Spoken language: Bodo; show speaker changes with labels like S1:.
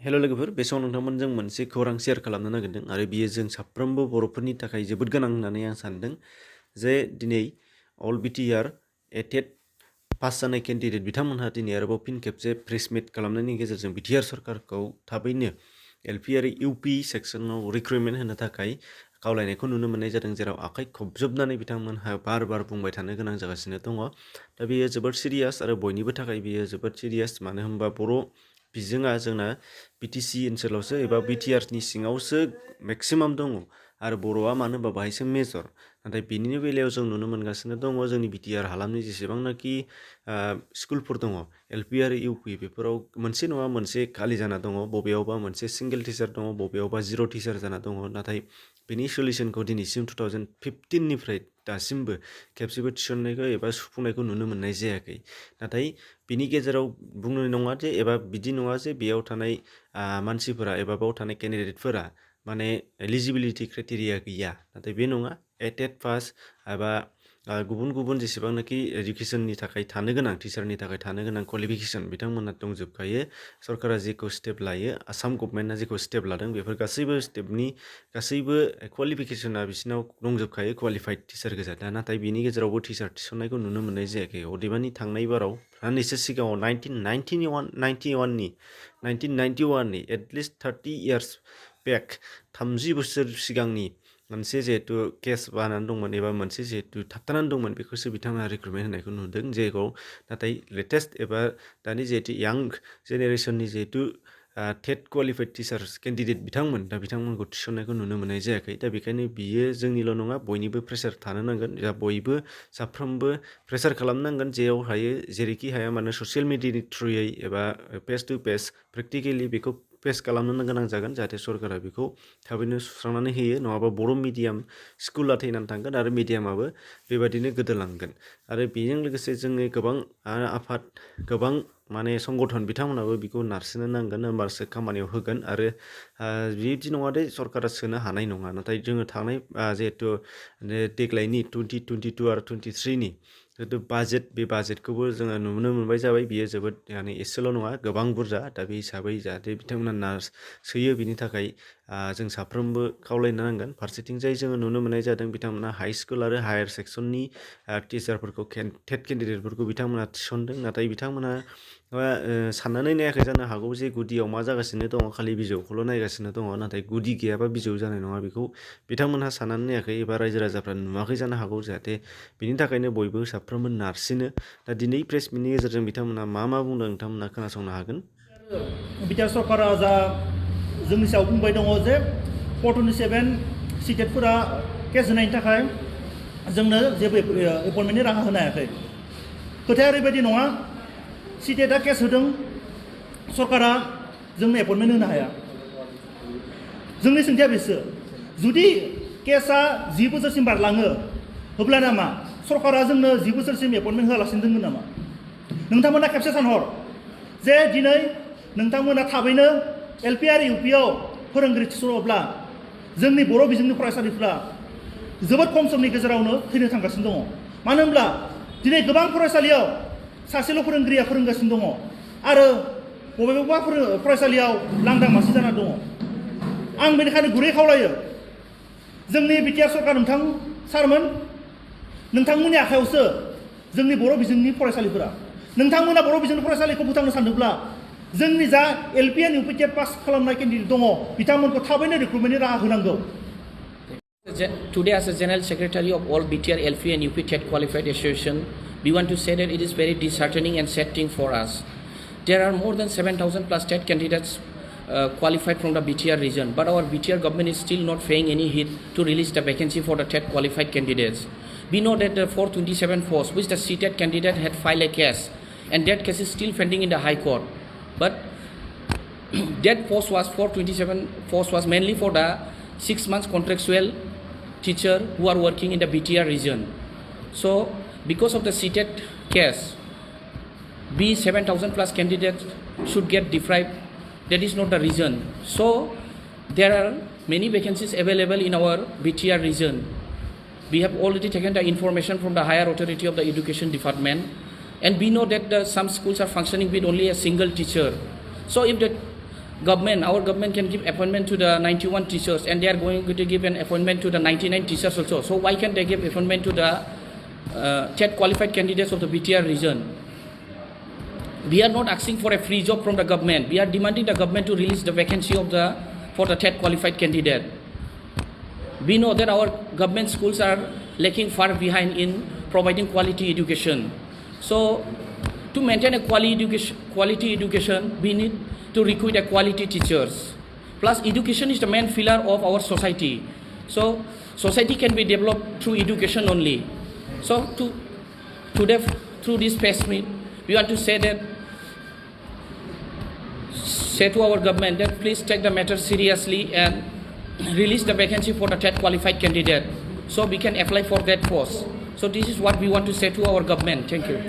S1: हेलो लोगोफोर बे समाव नोंथांमोनजों मोनसे खौरां शेयार खालामनो नागिरदों आरो बियो जों साफ्रोमबो बर'फोरनि थाखाय जोबोद गोनां होननानै आं सानदों जे दिनै अल बिटिआर A-Tet पास जानाय केन्डिडेट बिथांमोनहा दिनै आरोबाव फिन खेबसे प्रेस मिट खालामनायनि गेजेरजों बिटिआर सरकारखौ थाबैनो एलपि आरो इउपि सेक्सनाव रिक्रुटमेन्ट होनो थाखाय खावलायनायखौ नुनो मोननाय जादों जेराव आखाइ खबजबनानै बिथांमोनहा बार बार बुंबाय थानो गोनां जागासिनो दङ दा बेयो जोबोद सिरियास आरो बयनिबो थाखाय बेयो जोबोद सिरियास मानो होनबा बर' बिजोङा जोंना बिटिसि ओनसोलावसो एबा बिटिआरनि सिङावसो मेक्सिमाम दङ आरो बर'आ मानो होनबा बाहायसो मेजर नाथाय बेनिनो बेलायाव जों नुनो मोनगासिनो दङ जोंनि बिटिआर हालामनि जेसेबांनाखि स्कुलफोर दङ एलपि आरो इउपि बेफोराव मोनसे नङा मोनसे खालि जाना दङ बबेयावबा मोनसे सिंगेल टिचार दङ बबेयावबा जिर' टिचार जाना दङ नाथाय बेनि सलिउसनखौ दिनैसिम 2015निफ्राय दासिमबो खेबसेबो थिसननायखौ एबा सुफुंनायखौ नुनो मोननाय जायाखै नाथाय बिनि गेजेराव बुंनो नङा जे एबा बिदि नङा जे बेयाव थानाय मानसिफोरा एबा बाव थानाय केन्डिडेटफोरा माने एलिजिबिलिटि क्राइटेरिया गैया नाथाय बे नङा A-Tet पास एबा गुबुन गुबुन जेसेबांनाखि एजुकेसननि थाखाय थानो गोनां टिचारनि थाखाय थानो गोनां क्वालिफिकेसन बिथांमोनहा दंजोबखायो सरकारा जेखौ स्टेप लायो आसाम गभर्नमेन्टआ जेखौ स्टेप लादों बेफोर गासैबो स्टेपनि गासैबो क्वालिफिकेसना बिसिनाव दंजोबखायो क्वालिफाइड टिचार गोजा दा नाथाय बिनि गेजेरावबो टिचार थिसननायखौ नुनो मोननाय जायाखै अदेबानि थांनाय बाराव साननैसो सिगाङाव 1991नि एटलिस्ट 30 इयार्स बेक 30 बोसोर सिगांनि मोनसे जिहेतु केस बानानै दंमोन एबा मोनसे जिहेतु थाबथानानै दंमोन बेखौसो बिथांमोना रिक्रुटमेन्ट होनायखौ नुदों जेखौ नाथाय लेटेस्ट एबा दानि जिहेतु यां जेनेरेसननि जिहेतु टेट क्वालिफाइड टिचार्स केन्डिडेट बिथांमोन दा बिथांमोनखौ थिसननायखौ नुनो मोननाय जायाखै दा बेखायनो बियो जोंनिल' नङा बयनिबो प्रेसार थानो नांगोन दा बयबो साफ्रोमबो प्रेसार खालामनांगोन जेराव हायो जेरैखि हाया मानो ससियेल मिडियानि थ्रुयै एबा फेस टु फेस प्रेक्टिकेलि बेखौ फेस खालामनो गोनां जागोन जाहाथे सरकारा बेखौ थाबैनो सुस्रांनानै होयो नङाबा बर' मिडियाम स्कुला थैनानै थांगोन आरो मिडियामाबो बेबादिनो गोदोलांगोन आरो बेजों लोगोसे जोंनि गोबां आफाद गोबां माने संगठन बिथांमोनाबो बेखौ नारसिननो नांगोन होमबासो खामानियाव होगोन आरो बिदि नङा दे सरकारा सोनो हानाय नङा नाथाय जोङो थांनाय जिहेतु देग्लायनि 2022 आरो 23नि जिहेतु बाजेट बे बाजेटखौबो जोङो नुनो मोनबाय जाबाय बियो जोबोद माने एसेल' नङा गोबां बुरजा दा बे हिसाबै जाहाथे बिथांमोना सोयो बिनि थाखाय जों साफ्रोमबो खावलायनो नांगोन फारसेथिंजाय जोङो नुनो मोननाय जादों बिथांमोना हाइ स्कुल आरो हायार सेक्सननि टिचारफोरखौ टेट केन्डिडेटफोरखौ बिथांमोना थिसनदों नाथाय बिथांमोना साननानै नायाखै जानो हागौ जे गुदियाव मा जागासिनो दङ खालि बिजौखौल' नायगासिनो दङ नाथाय गुदि गैयाबा बिजौ जानाय नङा बेखौ बिथांमोनहा साननानै नायाखै एबा रायजो राजाफ्रा नुवाखै जानो हागौ जाहाथे बिनि थाखायनो बयबो साफ्रोमबो नारसिनो दा दिनै प्रेस मिटनि गेजेरजों बिथांमोना मा बुंदों नोंथांमोना खोनासंनो हागोन
S2: बिटिआर सरकारा जा जोंनि सायाव बुंबाय दङ जे 427 सिटेटफोरा केस होनायनि थाखाय जोंनो जेबो एपइन्टमेन्टनि राहा होनो हायाखै खोथाया ओरैबायदि नङा सिटेटआ केस होदों सरकारा जोंनो एपइन्टमेन्ट होनो हाया जोंनि सोंथिया बेसो जुदि केसआ 10 बोसोरसिम बारलाङो अब्लाना मा सरकारा जोंनो 10 बोसोरसिम एपइन्टमेन्ट होआलासिनो दोनगोन नामा नोंथांमोना खेबसे सानहर जे दिनै नोंथांमोना थाबैनो एलपि आरो इउपिआव फोरोंगिरि थिसनोब्ला जोंनि बर' बिजोंनि फरायसालिफ्रा जोबोद खम समनि गेजेरावनो थैनो थांगासिनो दङ मानो होनब्ला दिनै गोबां फरायसालियाव सासेल' फोरोंगिरिया फोरोंगासिनो दङ आरो बबेबा फरायसालियाव लांदां मासि जाना दङ आं बेनिखायनो गुरै खावलायो जोंनि बिटिआर सरकार नोंथां सारमोन नोंथांमोननि आखायावसो जोंनि बर' बिजोंनि फरायसालिफोरा नोंथांमोना बर' बिजोंनि फरायसालिखौ फोथांनो सानदोंब्ला जोंनि जा LP and UP TET pass खालामनाय केन्डिडेट दङ बिथांमोनखौ थाबैनो रिक्रुटमेन्टनि राहा होनांगौ
S3: Today, as a General Secretary of all BTR, LP and UP TET Qualified Association, we want to say that it is very disheartening and sad thing for us. There are more than 7,000 plus TET candidates qualified from the BTR region, but our BTR government is still not paying any heed to release the vacancy for the TET qualified candidates. We know that the 427 post, which the CTET candidate had filed a case, and that case is still pending in the High Court. But that post was 427 post was mainly for the 6 months contractual teacher who are working in the BTR region. So because of the CTET case, we 7,000 plus candidates should get deprived. That is not the reason. So there are many vacancies available in our BTR region. We have already taken the information from the higher authority of the education department, and we know that some schools are functioning with only a single teacher. So if the our government can give appointment to the 91 teachers, and they are going to give an appointment to the 99 teachers also. So why can't they give appointment to the TET qualified candidates of the BTR region? We are not asking for a free job from the government. We are demanding the government to release the vacancy for the TET qualified candidate. We know that our government schools are lacking far behind in providing quality education. So to maintain a quality education, we need to recruit a quality teachers. Plus, education is the main pillar of our society. So society can be developed through education only. So today, through this press meet, we want to say to our government that please take the matter seriously and release the vacancy for the TET qualified candidate so we can apply for that post. So this is what we want to say to our government. Thank you.